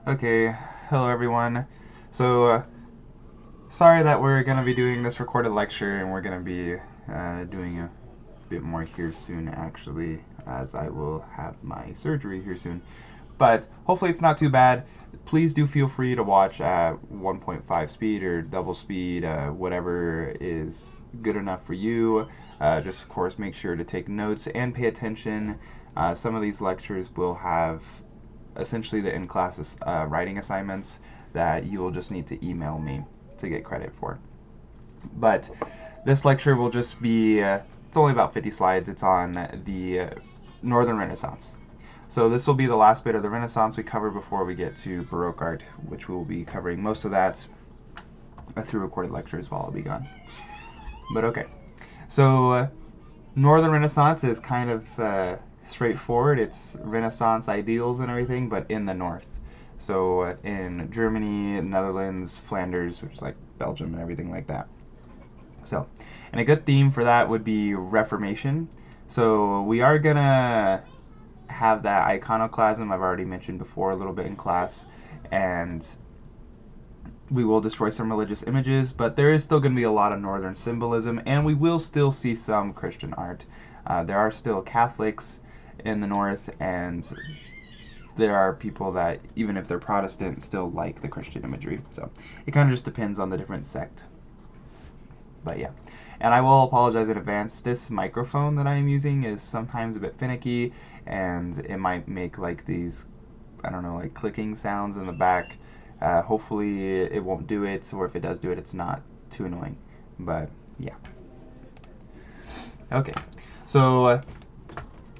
Okay, hello everyone. So, sorry that we're going to be doing this recorded lecture and we're going to be doing a bit more here soon, actually, as I will have my surgery here soon. But hopefully it's not too bad. Please do feel free to watch at 1.5 speed or double speed, whatever is good enough for you. Just, of course, make sure to take notes and pay attention. Some of these lectures will have essentially the in-class writing assignments that you will just need to email me to get credit for. But this lecture will just be, it's only about 50 slides. It's on the Northern Renaissance. So this will be the last bit of the Renaissance we cover before we get to Baroque art, which we will be covering most of that through recorded lectures while I'll be gone. But okay. So Northern Renaissance is kind of straightforward. It's Renaissance ideals and everything, but in the north. So in Germany, Netherlands, Flanders, which is like Belgium and everything like that. So, and a good theme for that would be Reformation. So we are gonna have that iconoclasm I've already mentioned before a little bit in class, and we will destroy some religious images, but there is still going to be a lot of northern symbolism, and we will still see some Christian art. There are still Catholics in the north, and there are people that, even if they're Protestant, still like the Christian imagery. So it kind of just depends on the different sect. But yeah. And I will apologize in advance. This microphone that I am using is sometimes a bit finicky, and it might make like these, I don't know, like clicking sounds in the back. Hopefully it won't do it, or if it does do it, it's not too annoying. But yeah. Okay. So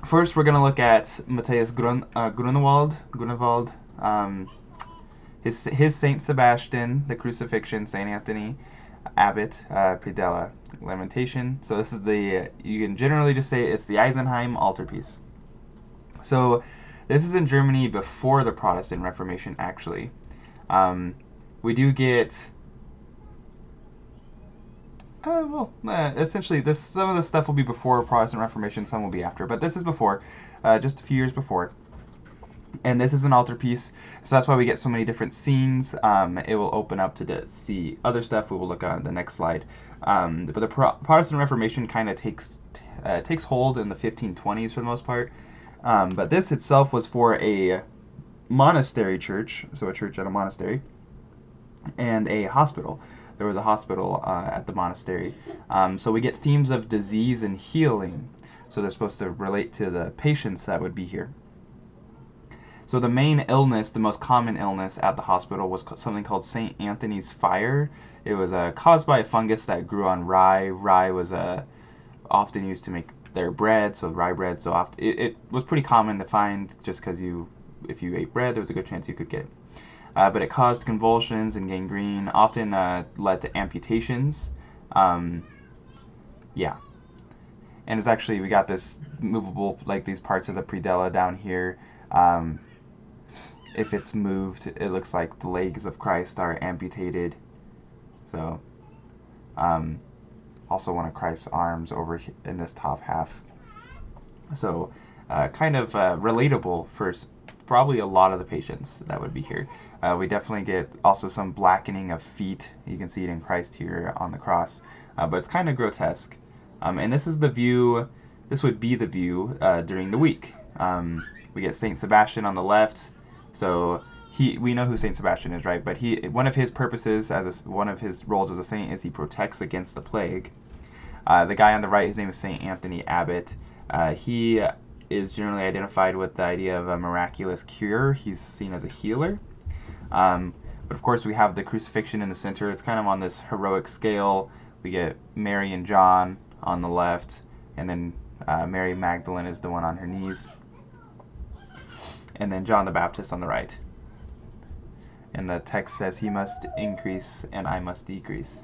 first we're gonna look at Matthias Grunewald, his Saint Sebastian, the Crucifixion, Saint Anthony, Abbot, Predella, Lamentation. So this is the, you can generally just say it's the Eisenheim altarpiece. So this is in Germany before the Protestant Reformation, actually. We do get, essentially, this, some of the stuff will be before Protestant Reformation, some will be after, but this is before, just a few years before. And this is an altarpiece, so that's why we get so many different scenes. It will open up to see other stuff. We will look at the next slide. But the Protestant Reformation kind of takes hold in the 1520s for the most part. But this itself was for a monastery church, so a church at a monastery, and a hospital. There was a hospital at the monastery. So we get themes of disease and healing. So they're supposed to relate to the patients that would be here. So the main illness, the most common illness at the hospital, was something called St. Anthony's fire. It was caused by a fungus that grew on rye. Rye was often used to make their bread, so rye bread. So often, it was pretty common to find, just because if you ate bread, there was a good chance you could get it. But it caused convulsions and gangrene, often led to amputations. Yeah. And it's actually, we got this movable, like these parts of the predella down here. If it's moved, it looks like the legs of Christ are amputated. So, also one of Christ's arms over in this top half. So, kind of relatable for probably a lot of the patients that would be here. We definitely get also some blackening of feet. You can see it in Christ here on the cross, but it's kind of grotesque. And this is the view. This would be the view during the week. We get Saint Sebastian on the left. So we know who Saint Sebastian is, right? But one of his purposes one of his roles as a saint is he protects against the plague. The guy on the right, his name is Saint Anthony Abbot. He is generally identified with the idea of a miraculous cure. He's seen as a healer. But of course, we have the crucifixion in the center. It's kind of on this heroic scale. We get Mary and John on the left, and then Mary Magdalene is the one on her knees, and then John the Baptist on the right. And the text says, he must increase and I must decrease.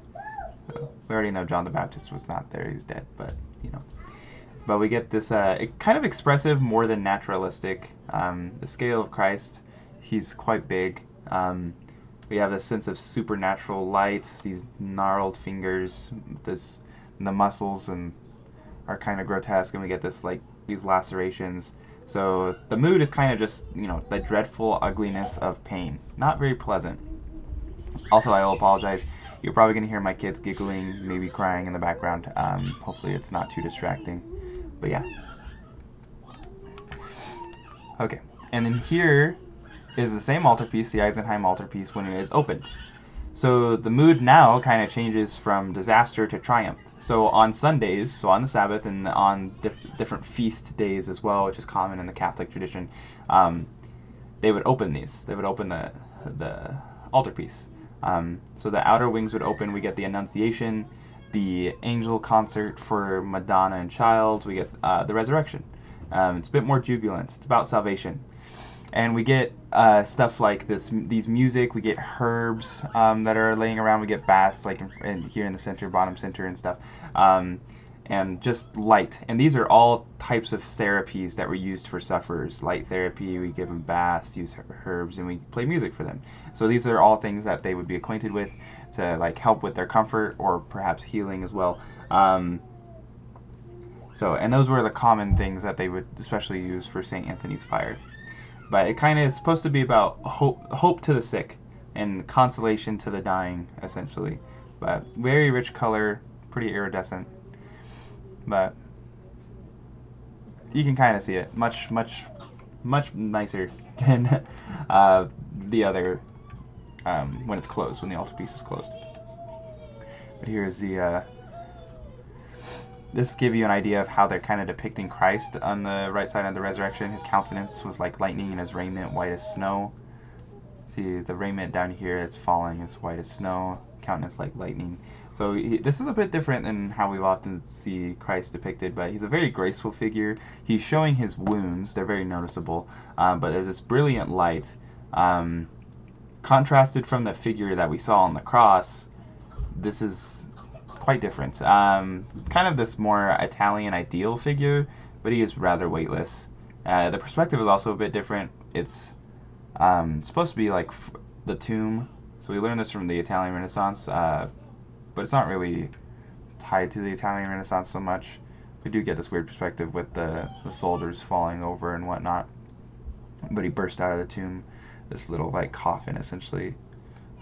So we already know John the Baptist was not there, he was dead, but you know. But we get this kind of expressive, more than naturalistic. The scale of Christ, he's quite big. We have this sense of supernatural light, these gnarled fingers, the muscles and are kind of grotesque, and we get this, like, these lacerations. So the mood is kind of just, the dreadful ugliness of pain. Not very pleasant. Also, I will apologize. You're probably going to hear my kids giggling, maybe crying in the background. Hopefully it's not too distracting. But yeah. Okay. And then here is the same altarpiece, the Eisenheim altarpiece, when it is opened. So the mood now kind of changes from disaster to triumph. So on Sundays, so on the Sabbath, and on different feast days as well, which is common in the Catholic tradition, they would open these. They would open the altarpiece. So the outer wings would open. We get the Annunciation, the angel concert for Madonna and Child. We get the Resurrection. It's a bit more jubilant. It's about salvation. And we get stuff like these music. We get herbs that are laying around. We get baths like here in the center, bottom center, and stuff. And just light. And these are all types of therapies that were used for sufferers. Light therapy, we give them baths, use herbs, and we play music for them. So these are all things that they would be acquainted with to like help with their comfort or perhaps healing as well. And those were the common things that they would especially use for St. Anthony's Fire. But it kind of is supposed to be about hope to the sick and consolation to the dying, essentially. But very rich color, pretty iridescent. But you can kind of see it. Much nicer than the other when it's closed, when the altarpiece is closed. But here's the... This gives you an idea of how they're kind of depicting Christ on the right side of the resurrection. His countenance was like lightning and his raiment white as snow. See, the raiment down here, it's falling, it's white as snow. Countenance like lightning. So this is a bit different than how we often see Christ depicted, but he's a very graceful figure. He's showing his wounds. They're very noticeable. But there's this brilliant light. Contrasted from the figure that we saw on the cross, this is quite different. Kind of this more Italian ideal figure, but he is rather weightless. The perspective is also a bit different. It's supposed to be like the tomb. So we learned this from the Italian Renaissance, but it's not really tied to the Italian Renaissance so much. We do get this weird perspective with the soldiers falling over and whatnot. But he burst out of the tomb, this little like coffin essentially,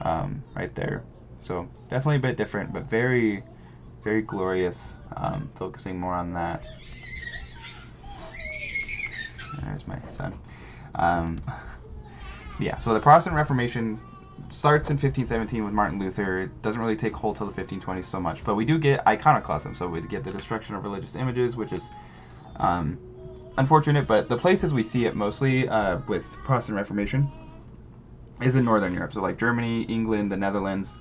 right there. So definitely a bit different, but very, very glorious. Focusing more on that. There's my son. Yeah, so the Protestant Reformation starts in 1517 with Martin Luther. It doesn't really take hold till the 1520s so much, but we do get iconoclasm. So we get the destruction of religious images, which is unfortunate, but the places we see it mostly with Protestant Reformation is in Northern Europe. So like Germany, England, the Netherlands.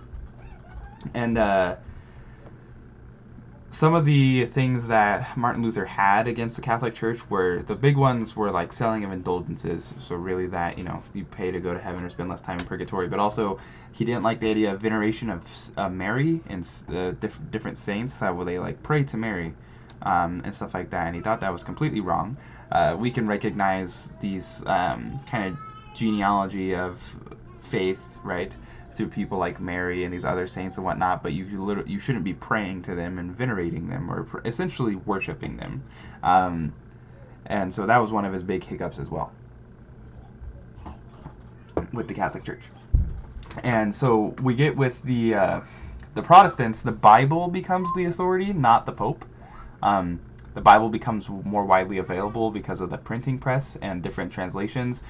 And some of the things that Martin Luther had against the Catholic Church were, the big ones were like selling of indulgences. So really that, you pay to go to heaven or spend less time in purgatory. But also he didn't like the idea of veneration of Mary and different saints, where they like pray to Mary and stuff like that. And he thought that was completely wrong. We can recognize these kind of genealogy of faith, right, through people like Mary and these other saints and whatnot, but you shouldn't be praying to them and venerating them or essentially worshiping them. And so that was one of his big hiccups as well with the Catholic Church. And so we get with the Protestants, the Bible becomes the authority, not the Pope. The Bible becomes more widely available because of the printing press and different translations.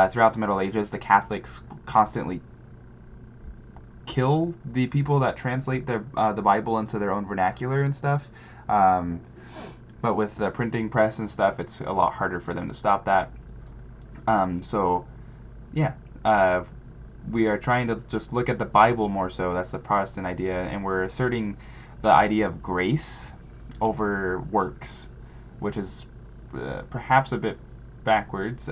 Throughout the Middle Ages, the Catholics constantly kill the people that translate the Bible into their own vernacular and stuff. But with the printing press and stuff, it's a lot harder for them to stop that. We are trying to just look at the Bible more so. That's the Protestant idea, and we're asserting the idea of grace over works, which is perhaps a bit backwards.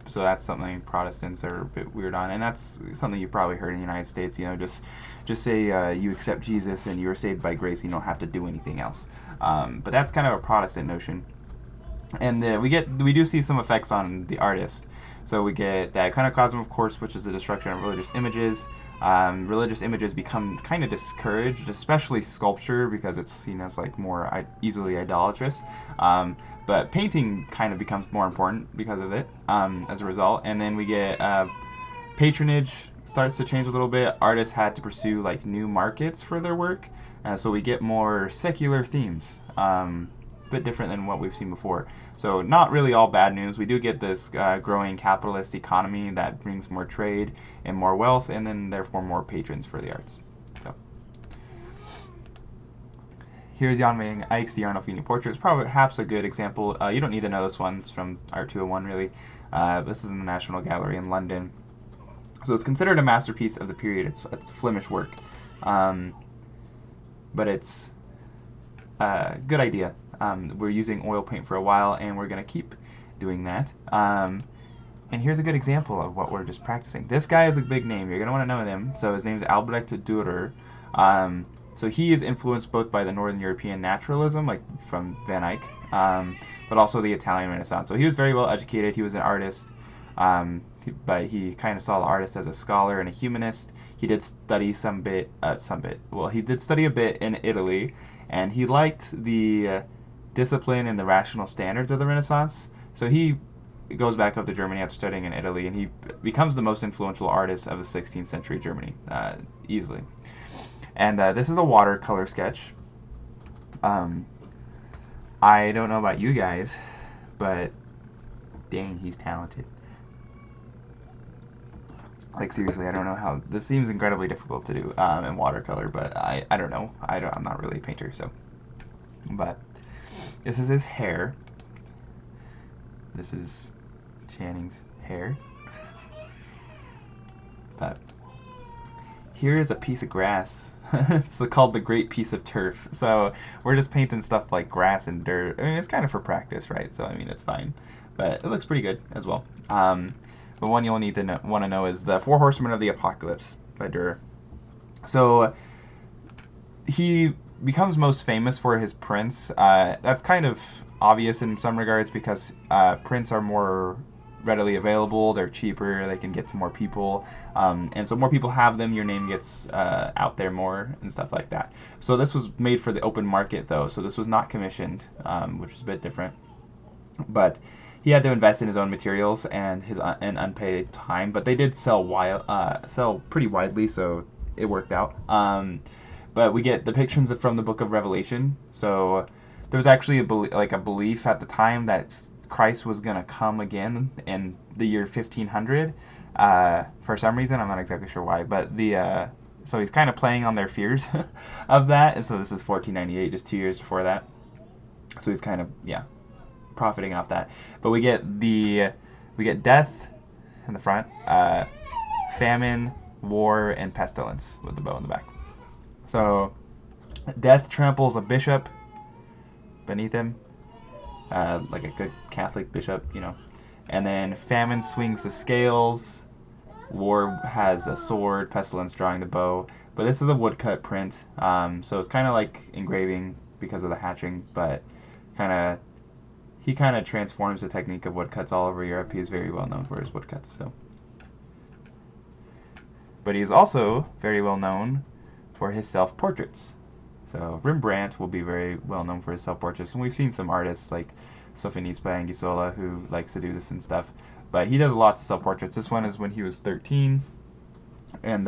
So that's something Protestants are a bit weird on, and that's something you've probably heard in the United States. Just say you accept Jesus and you're saved by grace. You don't have to do anything else. But that's kind of a Protestant notion, and we do see some effects on the artist. So we get the iconoclasm, of course, which is the destruction of religious images. Religious images become kind of discouraged, especially sculpture, because it's seen as like more easily idolatrous. but painting kind of becomes more important because of it as a result. And then we get patronage starts to change a little bit. Artists had to pursue like new markets for their work, so we get more secular themes, a bit different than what we've seen before. So not really all bad news. We do get this growing capitalist economy that brings more trade and more wealth, and then therefore more patrons for the arts. So here's Jan van Eyck's the Arnolfini portrait. It's probably perhaps a good example. You don't need to know this one. It's from Art 201 really. This is in the National Gallery in London. So it's considered a masterpiece of the period. It's Flemish work, but it's a good idea. We're using oil paint for a while, and we're going to keep doing that. And here's a good example of what we're just practicing. This guy is a big name. You're going to want to know him. So his name is Albrecht Dürer. So he is influenced both by the Northern European naturalism, like from Van Eyck, but also the Italian Renaissance. So he was very well educated. He was an artist, but he kind of saw the artist as a scholar and a humanist. He did study Well, he did study a bit in Italy, and he liked the discipline and the rational standards of the Renaissance. So he goes back up to Germany after studying in Italy, and he becomes the most influential artist of the 16th century Germany, easily. And this is a watercolor sketch. I don't know about you guys, but dang, he's talented. Like seriously, I don't know how this seems incredibly difficult to do in watercolor, but I don't know. I'm not really a painter, so. But this is his hair. This is Channing's hair. But here is a piece of grass. It's called the Great Piece of Turf. So we're just painting stuff like grass and dirt. I mean, it's kind of for practice, right? So I mean, it's fine, but it looks pretty good as well. The one you'll need to want to know is the Four Horsemen of the Apocalypse by Dürer. So he becomes most famous for his prints. That's kind of obvious in some regards because prints are more readily available, they're cheaper, they can get to more people, and so more people have them, your name gets out there more and stuff like that. So this was made for the open market though, so this was not commissioned, which is a bit different. But he had to invest in his own materials and his unpaid time, but they did sell pretty widely, so it worked out. But we get depictions from the Book of Revelation. So there was actually a belief at the time that Christ was going to come again in the year 1500 for some reason. I'm not exactly sure why, but so he's kind of playing on their fears of that. And so this is 1498, just 2 years before that. So he's kind of profiting off that. But we get death in the front, famine, war, and pestilence with the bow in the back. So death tramples a bishop beneath him, like a good Catholic bishop, and then famine swings the scales, war has a sword, pestilence drawing the bow. But this is a woodcut print, so it's kind of like engraving because of the hatching, but he kind of transforms the technique of woodcuts all over Europe. He's very well known for his woodcuts. But he's also very well known for his self-portraits. So Rembrandt will be very well known for his self-portraits, and we've seen some artists like Sofinispa Anguissola who likes to do this and stuff. But he does lots of self-portraits. This one is when he was 13, and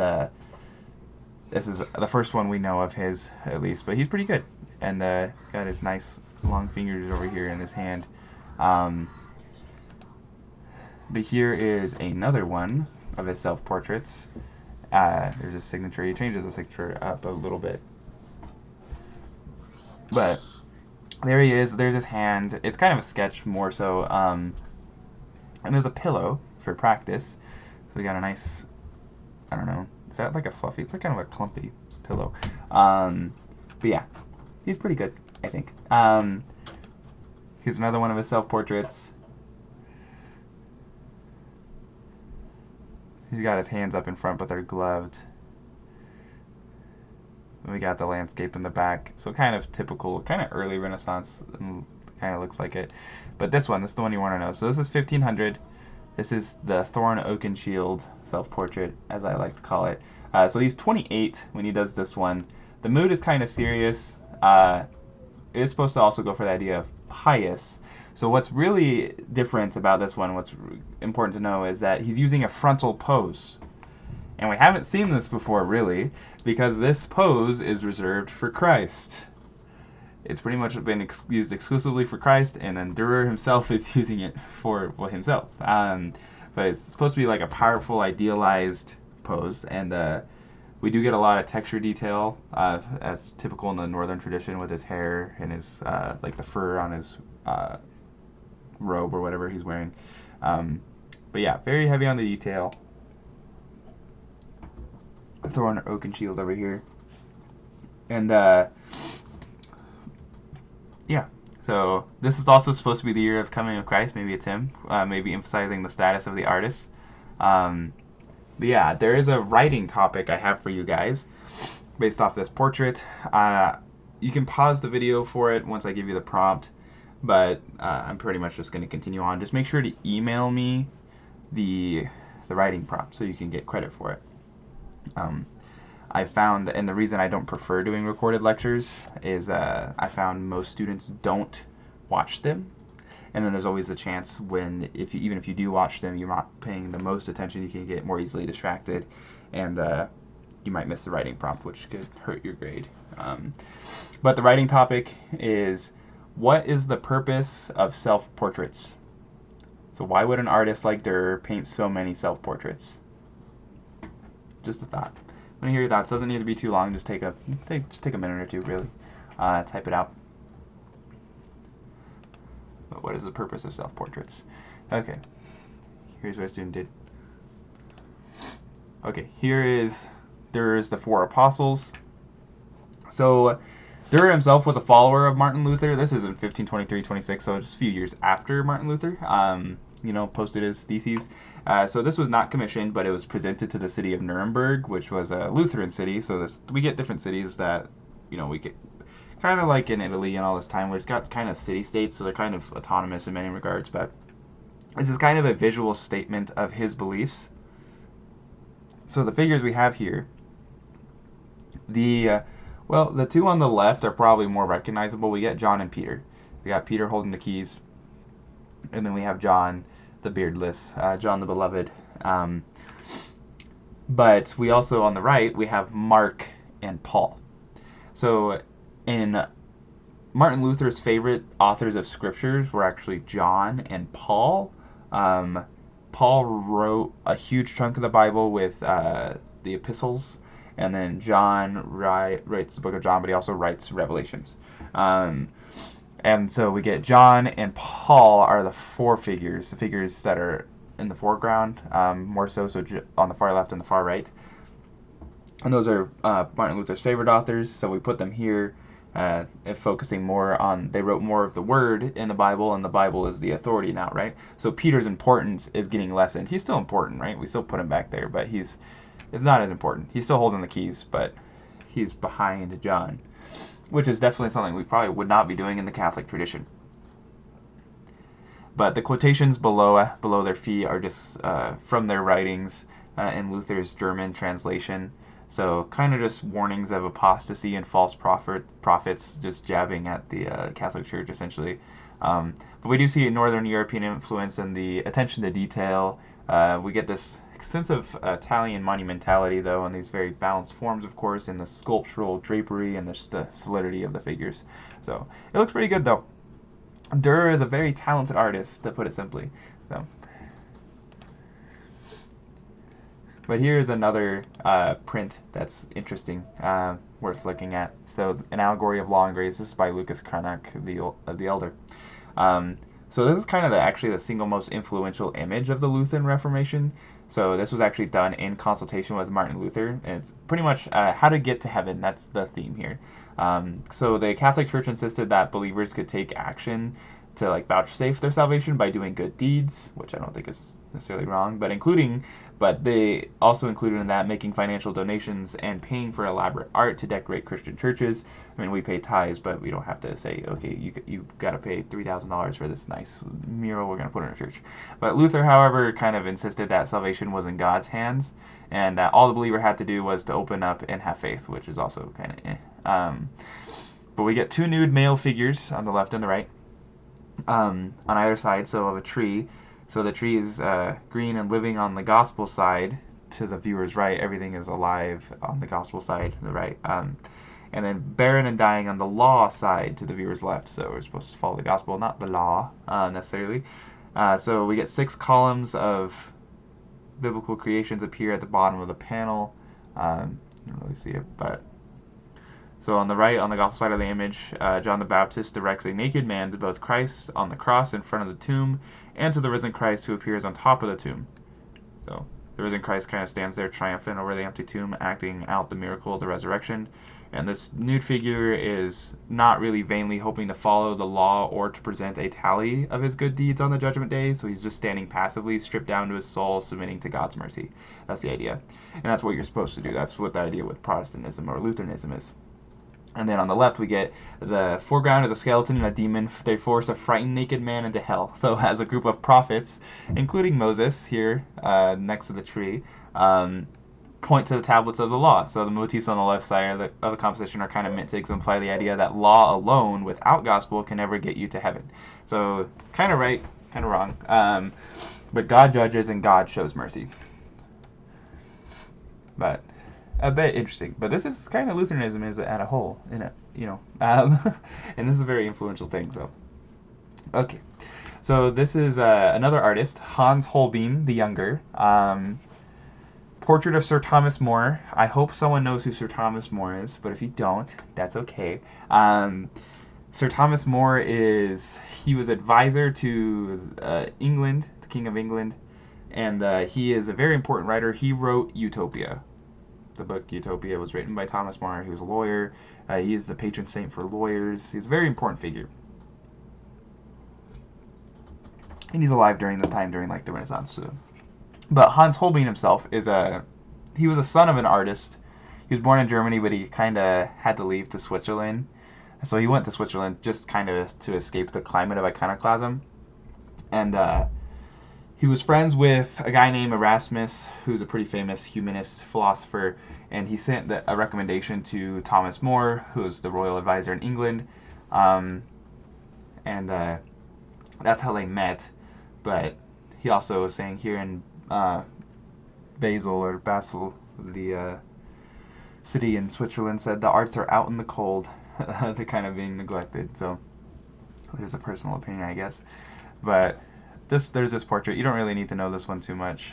this is the first one we know of his, at least. But he's pretty good, and got his nice long fingers over here in his hand. But here is another one of his self-portraits. There's his signature. He changes the signature up a little bit. But there he is. There's his hand. It's kind of a sketch more so. And there's a pillow for practice. So we got a nice, I don't know, is that like a fluffy? It's like kind of a clumpy pillow. But yeah, he's pretty good, I think. Here's another one of his self-portraits. He's got his hands up in front, but they're gloved. We got the landscape in the back. So kind of typical, kind of early Renaissance, and kind of looks like it. But this is the one you want to know. So this is 1500. This is the Thorn Oakenshield self-portrait, as I like to call it. So he's 28 when he does this one. The mood is kind of serious. It is supposed to also go for the idea of pious. So what's really different about this one, what's important to know, is that he's using a frontal pose. And we haven't seen this before, really, because this pose is reserved for Christ. It's pretty much been used exclusively for Christ, and then Durer himself is using it for himself. But it's supposed to be like a powerful, idealized pose, and we do get a lot of texture detail, as typical in the northern tradition, with his hair and his like the fur on his robe or whatever he's wearing. But yeah, very heavy on the detail. I'll throw an oaken shield over here, and yeah. So this is also supposed to be the year of coming of Christ. Maybe it's him. Maybe emphasizing the status of the artist. But yeah, there is a writing topic I have for you guys based off this portrait. You can pause the video for it once I give you the prompt, but I'm pretty much just going to continue on. Just make sure to email me the writing prompt so you can get credit for it. I found, and the reason I don't prefer doing recorded lectures is I found most students don't watch them. And then there's always a chance when, even if you do watch them, you're not paying the most attention, you can get more easily distracted, and you might miss the writing prompt, which could hurt your grade. But the writing topic is, what is the purpose of self-portraits? So why would an artist like Durer paint so many self-portraits? Just a thought. When you hear your thoughts, doesn't need to be too long. Just take a minute or two, really. Type it out. But what is the purpose of self-portraits? Okay, here's what a student did. Okay, there's the four apostles. So Durer himself was a follower of Martin Luther. This is in 1523-26, so just a few years after Martin Luther. Posted his theses. So this was not commissioned, but it was presented to the city of Nuremberg, which was a Lutheran city. So we get different cities that, we get kind of like in Italy and all this time, where it's got kind of city-states, so they're kind of autonomous in many regards. But this is kind of a visual statement of his beliefs. So the figures we have here, the two on the left are probably more recognizable. We get John and Peter. We got Peter holding the keys, and then we have John, the beardless, John the beloved. But we also, on the right, we have Mark and Paul. So in Martin Luther's favorite authors of scriptures were actually John and Paul. Paul wrote a huge chunk of the Bible with the epistles, and then John writes the book of John, but he also writes Revelations. And so we get John and Paul are the four figures, the figures that are in the foreground, more so on the far left and the far right. And those are Martin Luther's favorite authors, so we put them here, focusing more on, they wrote more of the word in the Bible, and the Bible is the authority now, right? So Peter's importance is getting lessened. He's still important, right? We still put him back there, but it's not as important. He's still holding the keys, but he's behind John, which is definitely something we probably would not be doing in the Catholic tradition. But the quotations below their feet are just from their writings in Luther's German translation. So kind of just warnings of apostasy and false prophets, just jabbing at the Catholic Church, essentially. But we do see a Northern European influence and the attention to detail. We get this sense of Italian monumentality, though, and these very balanced forms, of course, and the sculptural drapery and the solidity of the figures. So it looks pretty good, though. Durer is a very talented artist, to put it simply. So, but here's another print that's interesting, worth looking at. So, an allegory of law and grace. This is by Lucas Cranach, the Elder. So this is kind of actually the single most influential image of the Lutheran Reformation. So this was actually done in consultation with Martin Luther, and it's pretty much how to get to heaven. That's the theme here. So the Catholic Church insisted that believers could take action to vouchsafe their salvation by doing good deeds, which I don't think is necessarily wrong, but they also included in that making financial donations and paying for elaborate art to decorate Christian churches. I mean, we pay tithes, but we don't have to say, okay, you got to pay $3,000 for this nice mural we're going to put in our church. But Luther, however, kind of insisted that salvation was in God's hands, and that all the believer had to do was to open up and have faith, which is also kind of But we get two nude male figures on the left and the right. on either side, so of a tree. So the tree is green and living on the gospel side. To the viewer's right, everything is alive on the gospel side, to the right. And then barren and dying on the law side to the viewer's left. So we're supposed to follow the gospel, not the law necessarily. So we get 6 columns of biblical creations appear at the bottom of the panel. You don't really see it, but so on the right, on the gospel side of the image, John the Baptist directs a naked man to both Christ on the cross in front of the tomb and to the risen Christ who appears on top of the tomb. So the risen Christ kind of stands there triumphant over the empty tomb, acting out the miracle of the resurrection. And this nude figure is not really vainly hoping to follow the law or to present a tally of his good deeds on the judgment day, so he's just standing passively, stripped down to his soul, submitting to God's mercy. That's the idea. And that's what you're supposed to do. That's what the idea with Protestantism or Lutheranism is. And then on the left, we get the foreground is a skeleton and a demon. They force a frightened naked man into hell. So as a group of prophets, including Moses here next to the tree, point to the tablets of the law. So the motifs on the left side of the composition are kind of meant to exemplify the idea that law alone, without gospel, can never get you to heaven. So kind of right, kind of wrong. But God judges and God shows mercy. But a bit interesting. But this is kind of Lutheranism is at a whole, in it, and this is a very influential thing. So, okay. So this is another artist, Hans Holbein the Younger. Portrait of Sir Thomas More. I hope someone knows who Sir Thomas More is, but if you don't, that's okay. Sir Thomas More he was advisor to England, the King of England, and he is a very important writer. He wrote Utopia. The book Utopia was written by Thomas More. He was a lawyer. He is the patron saint for lawyers. He's a very important figure. And he's alive during this time, during like the Renaissance. So. But Hans Holbein himself he was a son of an artist. He was born in Germany, but he kind of had to leave to Switzerland. So he went to Switzerland just kind of to escape the climate of iconoclasm. And he was friends with a guy named Erasmus, who's a pretty famous humanist philosopher, and he sent a recommendation to Thomas More, who was the royal advisor in England, and that's how they met. But he also was saying here in Basel, the city in Switzerland, said the arts are out in the cold. They're kind of being neglected. So there's a personal opinion, I guess. But there's this portrait. You don't really need to know this one too much.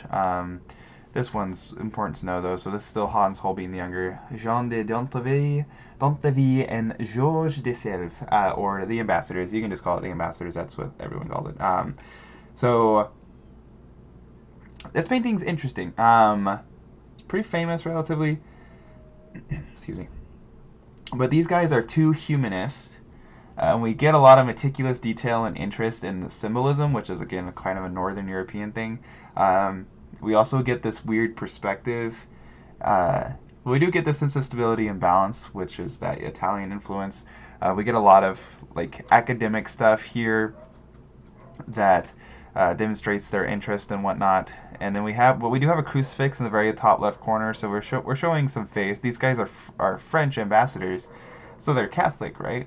This one's important to know, though. So this is still Hans Holbein the Younger. Jean de Dinteville and Georges de Selve, or the Ambassadors. You can just call it the Ambassadors. That's what everyone calls it. So this painting's interesting. It's pretty famous, relatively. Excuse me. But these guys are two humanists. We get a lot of meticulous detail and interest in the symbolism, which is, again, kind of a Northern European thing. We also get this weird perspective. We do get this sense of stability and balance, which is that Italian influence. We get a lot of like academic stuff here that demonstrates their interest and whatnot. And then we do have a crucifix in the very top left corner, so we're showing some faith. These guys are French ambassadors, so they're Catholic, right?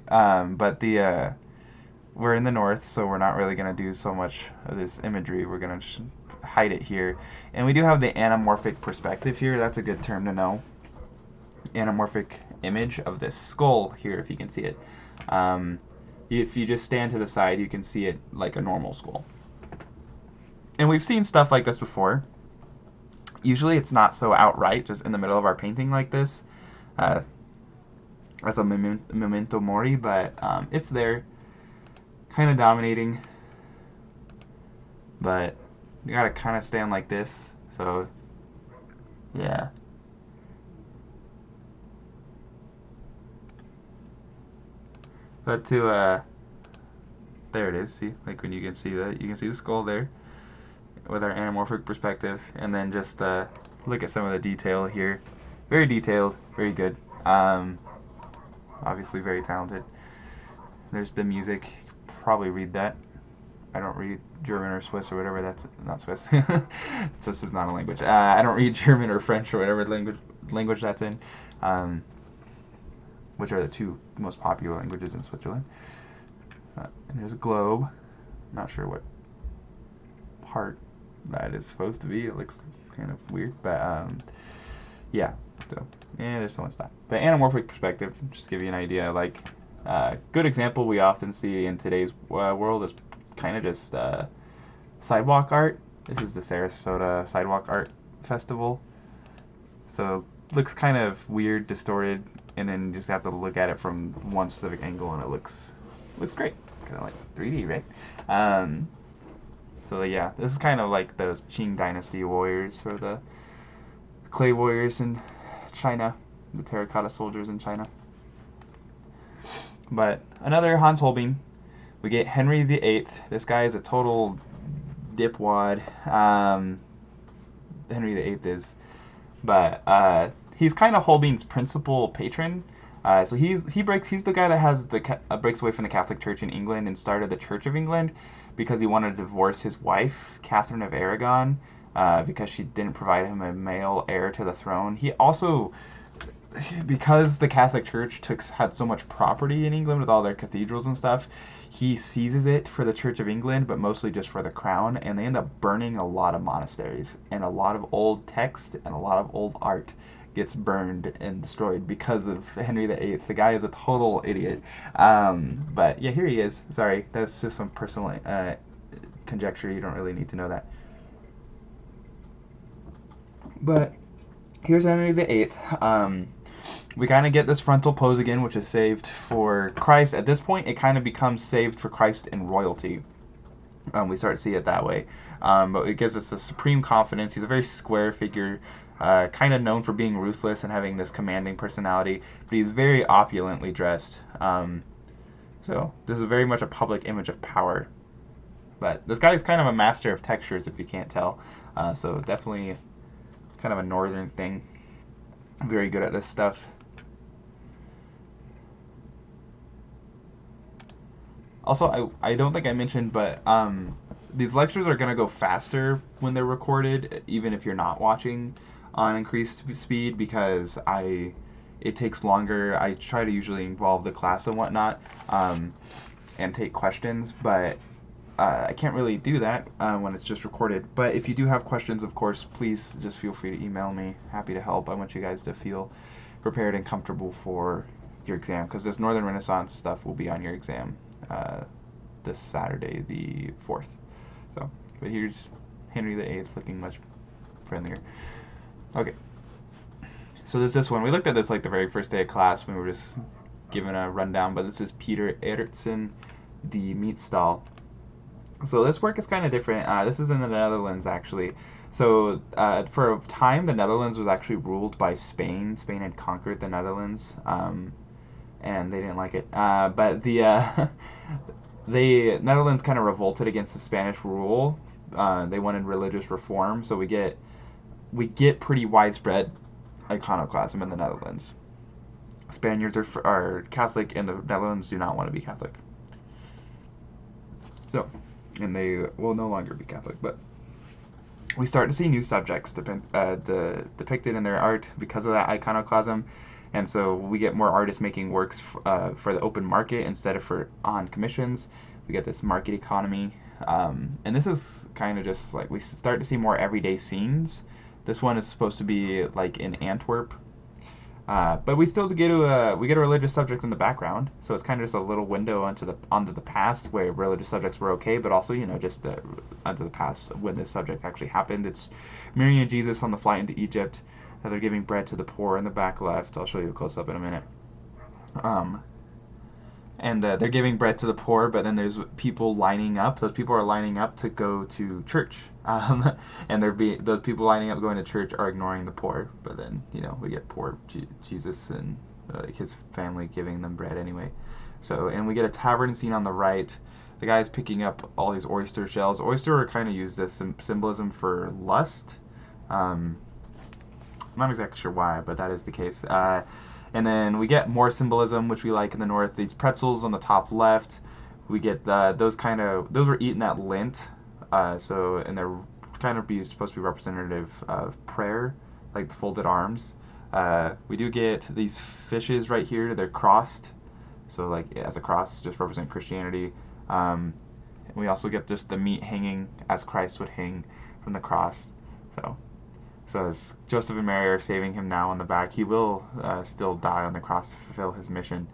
But we're in the north, so we're not really going to do so much of this imagery. We're going to hide it here. And we do have the anamorphic perspective here. That's a good term to know. Anamorphic image of this skull here, if you can see it. If you just stand to the side, you can see it like a normal skull. And we've seen stuff like this before. Usually it's not so outright, just in the middle of our painting like this, as a memento mori, but it's there, kind of dominating. But you gotta kind of stand like this, so yeah. But there it is. See, like when you can see the skull there with our anamorphic perspective, and then just look at some of the detail here. Very detailed, very good. Obviously very talented. There's the music. Probably read that. I don't read German or Swiss or whatever. That's not Swiss. Swiss is not a language. I don't read German or French or whatever language that's in, which are the two most popular languages in Switzerland. And there's a globe. Not sure what part that is supposed to be. It looks kind of weird, but yeah. So, there's so much stuff. But anamorphic perspective, just to give you an idea, like, good example we often see in today's world is kind of just sidewalk art. This is the Sarasota Sidewalk Art Festival. So, looks kind of weird, distorted, and then you just have to look at it from one specific angle, and it looks great. Kind of like 3D, right? So yeah, this is kind of like those Qing Dynasty warriors, or the clay warriors in China, the terracotta soldiers in China. But another Hans Holbein. We get Henry VIII. This guy is a total dipwad. Henry VIII is, but he's kind of Holbein's principal patron. So he's the guy that has breaks away from the Catholic Church in England and started the Church of England because he wanted to divorce his wife, Catherine of Aragon, because she didn't provide him a male heir to the throne. He also, because the Catholic Church had so much property in England with all their cathedrals and stuff, he seizes it for the Church of England, but mostly just for the crown, and they end up burning a lot of monasteries, and a lot of old text and a lot of old art gets burned and destroyed because of Henry VIII. The guy is a total idiot. But yeah, here he is. Sorry, that's just some personal conjecture. You don't really need to know that. But here's Henry VIII. We kind of get this frontal pose again, which is saved for Christ. At this point, it kind of becomes saved for Christ and royalty. We start to see it that way. But it gives us a supreme confidence. He's a very square figure, kind of known for being ruthless and having this commanding personality, but he's very opulently dressed. So this is very much a public image of power. But this guy is kind of a master of textures, if you can't tell. So definitely kind of a northern thing. Very good at this stuff. Also, I don't think I mentioned, but these lectures are going to go faster when they're recorded, even if you're not watching on increased speed, because it takes longer. I try to usually involve the class and whatnot, and take questions, but I can't really do that when it's just recorded. But if you do have questions, of course, please just feel free to email me. Happy to help. I want you guys to feel prepared and comfortable for your exam, because this Northern Renaissance stuff will be on your exam this Saturday, the 4th. So, but here's Henry VIII looking much friendlier. Okay. So there's this one. We looked at this like the very first day of class when we were just given a rundown, but this is Peter Erichsen, the meat stall. So this work is kind of different. This is in the Netherlands, actually. So for a time, the Netherlands was actually ruled by Spain. Spain had conquered the Netherlands, and they didn't like it. But the Netherlands kind of revolted against the Spanish rule. They wanted religious reform, so we get pretty widespread iconoclasm in the Netherlands. Spaniards are Catholic, and the Netherlands do not want to be Catholic. So, and they will no longer be Catholic. But we start to see new subjects depicted in their art because of that iconoclasm. And so we get more artists making works for the open market instead of on commissions. We get this market economy. And this is kind of just like we start to see more everyday scenes. This one is supposed to be like in Antwerp. But we still get a religious subject in the background, so it's kind of just a little window onto the past where religious subjects were okay, but also just onto the past when this subject actually happened. It's Mary and Jesus on the flight into Egypt. They're giving bread to the poor in the back left. I'll show you a close up in a minute. And they're giving bread to the poor, but then there's people lining up. Those people are lining up to go to church, and those people lining up going to church are ignoring the poor. But then we get poor Jesus and his family giving them bread anyway. So, and we get a tavern scene on the right. The guy's picking up all these oyster shells. Oyster are kind of used as symbolism for lust. I'm not exactly sure why, but that is the case. And then we get more symbolism, which we like in the north. These pretzels on the top left. We get those were eaten at Lent. And they're kind of supposed to be representative of prayer, like the folded arms. We do get these fishes right here. They're crossed. So like as a cross, just represent Christianity. We also get just the meat hanging as Christ would hang from the cross. So as Joseph and Mary are saving him now on the back, he will still die on the cross to fulfill his mission.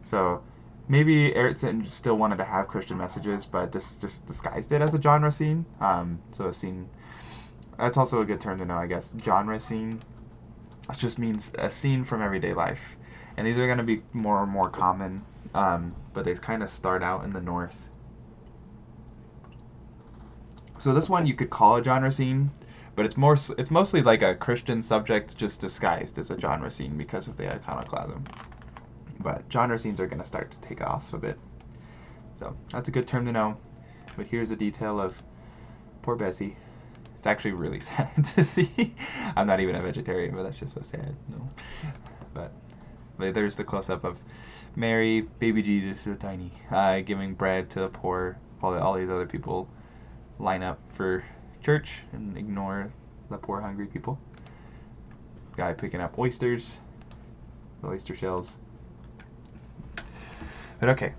So maybe Erickson still wanted to have Christian messages, but just disguised it as a genre scene. So a scene, that's also a good term to know, I guess. Genre scene, it just means a scene from everyday life. And these are going to be more and more common, but they kind of start out in the north. So this one you could call a genre scene, but it's mostly like a Christian subject just disguised as a genre scene because of the iconoclasm. But genre scenes are going to start to take off a bit. So that's a good term to know. But here's a detail of poor Bessie. It's actually really sad to see. I'm not even a vegetarian, but that's just so sad. No. But there's the close-up of Mary, baby Jesus, so tiny, giving bread to the poor while all these other people line up for church and ignore the poor hungry people. Guy picking up oysters, the oyster shells. But okay,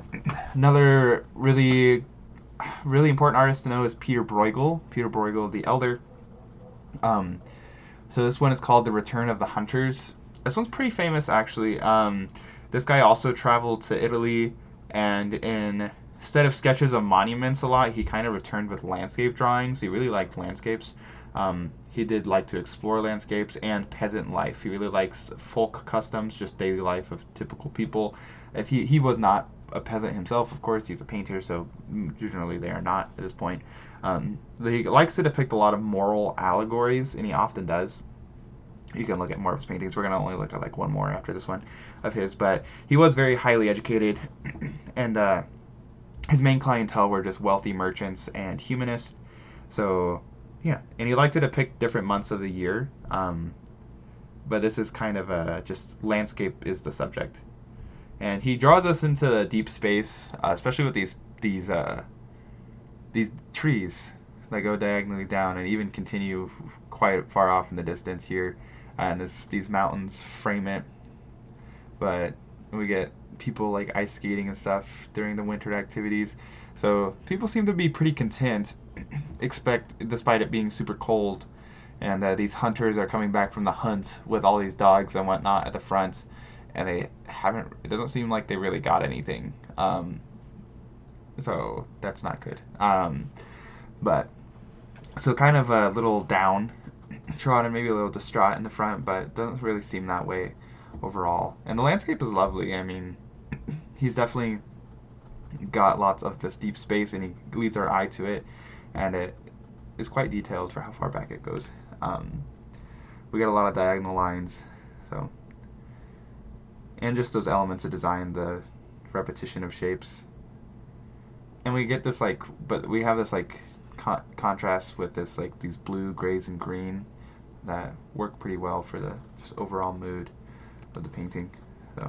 another really important artist to know is Peter Bruegel. Peter Bruegel the Elder. So this one is called The Return of the Hunters. This one's pretty famous actually. This guy also traveled to Italy, and instead of sketches of monuments a lot, he kind of returned with landscape drawings. He really liked landscapes. He did like to explore landscapes and peasant life. He really likes folk customs, just daily life of typical people. If he was not a peasant himself, of course, he's a painter, so generally they are not at this point. He likes to depict a lot of moral allegories, and he often does. You can look at more of his paintings. We're going to only look at like one more after this one of his, but he was very highly educated, and his main clientele were just wealthy merchants and humanists. So yeah, and he liked to depict different months of the year, but this is kind of just landscape is the subject, and he draws us into deep space, especially with these trees that go diagonally down and even continue quite far off in the distance here, and these mountains frame it. But we get people like ice skating and stuff during the winter activities, so people seem to be pretty content, despite it being super cold, and these hunters are coming back from the hunt with all these dogs and whatnot at the front, and it doesn't seem like they really got anything, so that's not good. But so kind of a little downtrodden, maybe a little distraught in the front, but it doesn't really seem that way overall. And the landscape is lovely. I mean, he's definitely got lots of this deep space, and he leads our eye to it, and it is quite detailed for how far back it goes. We get a lot of diagonal lines, so, and just those elements of design, the repetition of shapes, and we get this but we have this contrast with this these blue, grays, and green that work pretty well for the just overall mood of the painting. So,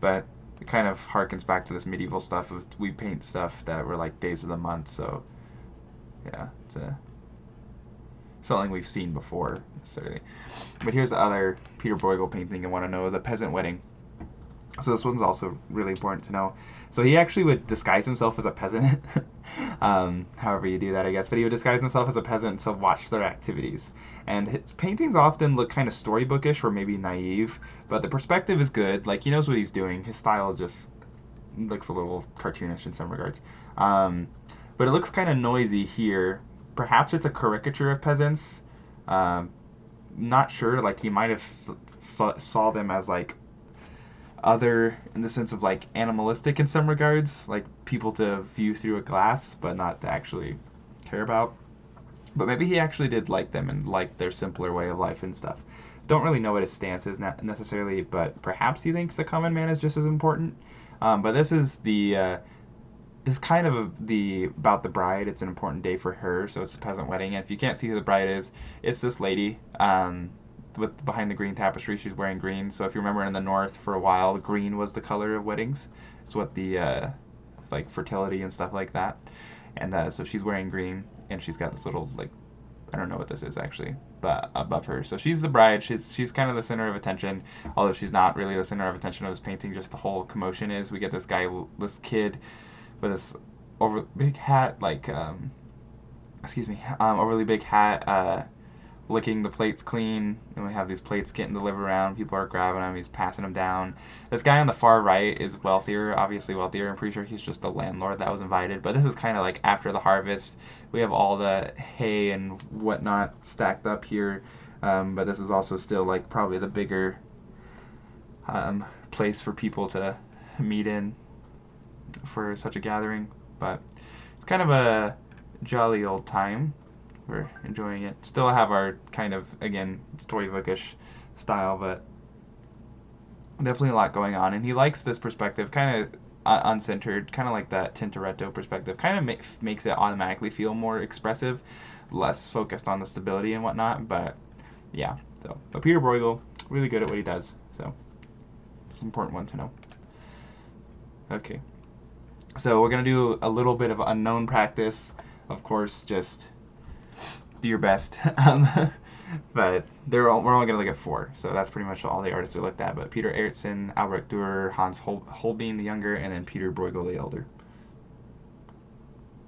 but it kind of harkens back to this medieval stuff of we paint stuff that were like days of the month. So yeah, it's something we've seen before necessarily. But here's the other Peter Bruegel painting you want to know: The Peasant Wedding. So this one's also really important to know. So he actually would disguise himself as a peasant, however you do that, I guess. But he would disguise himself as a peasant to watch their activities. And his paintings often look kind of storybookish or maybe naive, but the perspective is good. Like, he knows what he's doing. His style just looks a little cartoonish in some regards. But it looks kind of noisy here. Perhaps it's a caricature of peasants. Not sure. Like, he might have saw them as other in the sense of animalistic in some regards, like people to view through a glass but not to actually care about. But maybe he actually did like them and liked their simpler way of life and stuff. Don't really know what his stance is necessarily, but perhaps he thinks the common man is just as important. But this is kind of about the bride. It's an important day for her, so it's a peasant wedding. And if you can't see who the bride is, it's this lady. Behind the green tapestry, she's wearing green. So if you remember, in the north for a while, green was the color of weddings. It's what the fertility and stuff like that. And so she's wearing green, and she's got this little I don't know what this is actually, but above her. So she's the bride. She's kind of the center of attention, although she's not really the center of attention of this painting. Just the whole commotion is. We get this kid with this over big hat, like overly big hat, licking the plates clean, and we have these plates getting delivered around. People are grabbing them. He's passing them down. This guy on the far right is wealthier, obviously wealthier. I'm pretty sure he's just the landlord that was invited. But this is kind of like after the harvest. We have all the hay and whatnot stacked up here. But this is also still like probably the bigger place for people to meet in for such a gathering. But it's kind of a jolly old time. We're enjoying it. Still have our kind of, again, storybookish style, but definitely a lot going on. And he likes this perspective, kind of uncentered, kind of like that Tintoretto perspective. Kind of makes it automatically feel more expressive, less focused on the stability and whatnot. But yeah, so but Peter Bruegel, really good at what he does. So it's an important one to know. Okay, so we're gonna do a little bit of unknown practice. Of course, just do your best. But we're only going to look at 4, so that's pretty much all the artists we looked at. But Peter Erikson, Albrecht Dürer, Hans Holbein the younger, and then Peter Bruegel the elder.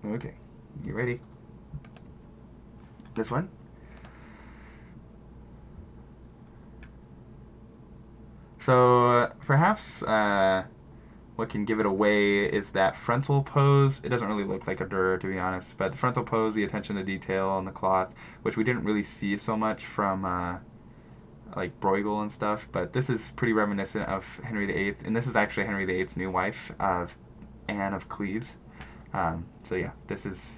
Okay, you ready? This one? So perhaps what can give it away is that frontal pose. It doesn't really look like a Dürer, to be honest, but the frontal pose, the attention to detail on the cloth, which we didn't really see so much from like Bruegel and stuff, but this is pretty reminiscent of Henry VIII, and this is actually Henry VIII's new wife, of Anne of Cleves. So yeah, this is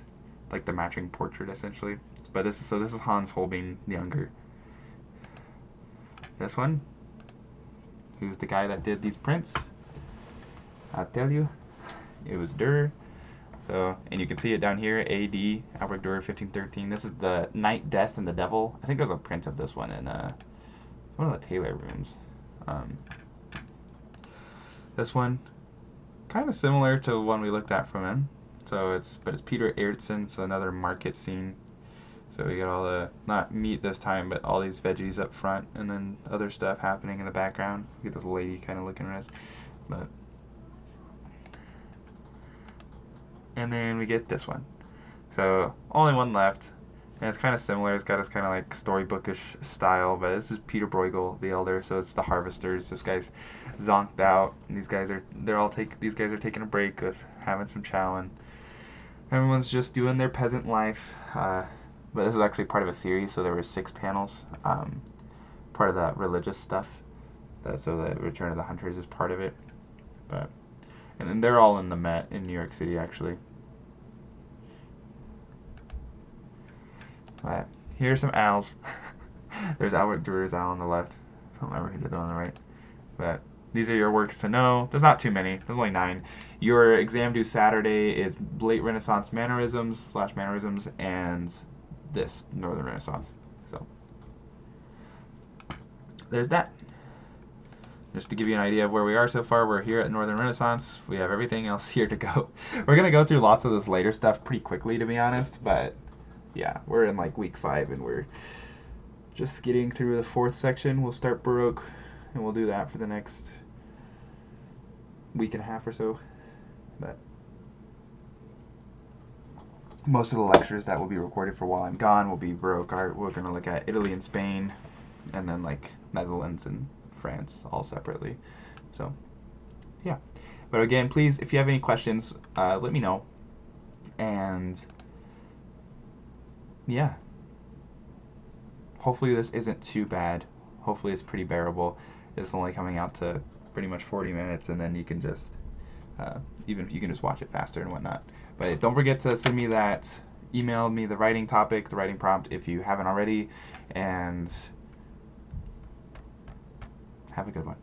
like the matching portrait essentially. But this is Hans Holbein the younger. This one, who's the guy that did these prints? I'll tell you, it was Dürer. So, and you can see it down here, A.D. Albrecht Dürer, 1513. This is the Night, Death, and the Devil. I think there's a print of this one in one of the Taylor rooms. This one, kind of similar to the one we looked at from him. So it's Peter Erikson, so another market scene. So we got all the, not meat this time, but all these veggies up front, and then other stuff happening in the background. We get this lady kind of looking at us, but. And then we get this one. So only one left, and it's kind of similar. It's got this kind of like storybookish style, but this is Peter Bruegel the elder. So it's the harvesters. This guy's zonked out, and these guys are taking a break with having some chow, and everyone's just doing their peasant life. But this was actually part of a series, so there were 6 panels. Part of that religious stuff. So the Return of the Hunters is part of it, but. And then they're all in the Met in New York City, actually. Alright, here's some owls. There's Albrecht Dürer's owl on the left. I don't remember who did on the right. But these are your works to know. There's not too many. There's only 9. Your exam due Saturday is Late Renaissance Mannerisms / Mannerisms and this Northern Renaissance. So there's that. Just to give you an idea of where we are so far, we're here at Northern Renaissance. We have everything else here to go. We're going to go through lots of this later stuff pretty quickly, to be honest. But yeah, we're in like week 5, and we're just getting through the 4th section. We'll start Baroque, and we'll do that for the next week and a half or so. But most of the lectures that will be recorded for while I'm gone will be Baroque art. We're going to look at Italy and Spain, and then like Netherlands and France all separately. So yeah, but again, please, if you have any questions, let me know. And yeah, hopefully this isn't too bad. Hopefully it's pretty bearable. It's only coming out to pretty much 40 minutes, and then you can just even if you can just watch it faster and whatnot. But don't forget to send me that, email me the writing topic, the writing prompt, if you haven't already, and have a good one.